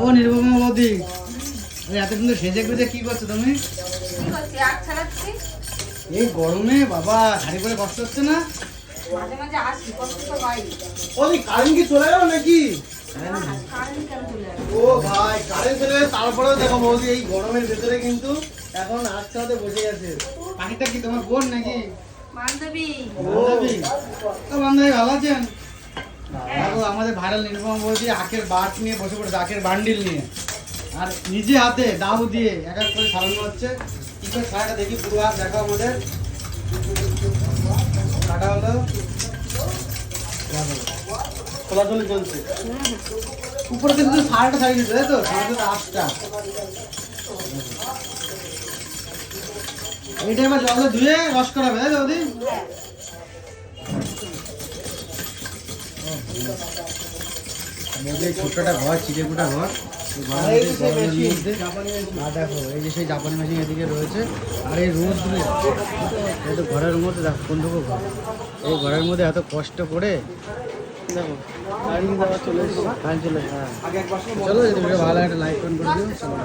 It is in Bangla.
ও নির্মমা বৌদি, এত সুন্দর সেজে গুজে কি করছো তুমি? এই গরমে বাবা শাড়ি পরে কষ্ট হচ্ছে না? মাঝে মাঝে আসি, কষ্ট তো হয়। ওই কারেন্ট কি চলে গেল নাকি? কারেন্ট কেন চলে যাবে? ও ভাই কারেন্ট চলে গেলে তারপরেও দেখো বৌদি এই গরমের ভেতরে কিন্তু এখন আস্তে আস্তে বসে গেছে। পাখিটা কি তোমার বোন নাকি? বান্ধবী। বান্ধবী? তো বান্ধবী ভালো আছেন? দেখো আমাদের ভাইরাল নির্মম বৌদি আখের বাট নিয়ে বসে পড়েছে, আখের বান্ডিল নিয়ে, আর নিজে হাতে দাও দিয়ে এক এক করে সারানো হচ্ছে। কি করে ছাড়াটা দেখি পুরো হাত দেখো আমাদের কাটা হলো, খোলাখুলি চলছে। উপরে কিন্তু সারাটা ছাড়িয়ে দিতে তাই তো, সারাটা আটটা। এইটা এবার জলে ধুয়ে রস করাবে তাই তো বৌদি? ছোট্টটা ঘর, চিড়েকুটা ঘর, আর দেখো এই যে সেই জাপানি মেশিন এদিকে রয়েছে। আর এই রোদগুলো এই তো ঘরের মধ্যে দেখো কোনটুকু ঘর, এই ঘরের মধ্যে এত কষ্ট করে দেখো চলে এসেছে। চলো যদি ভালো একটা লাইক করে দিও। চলো।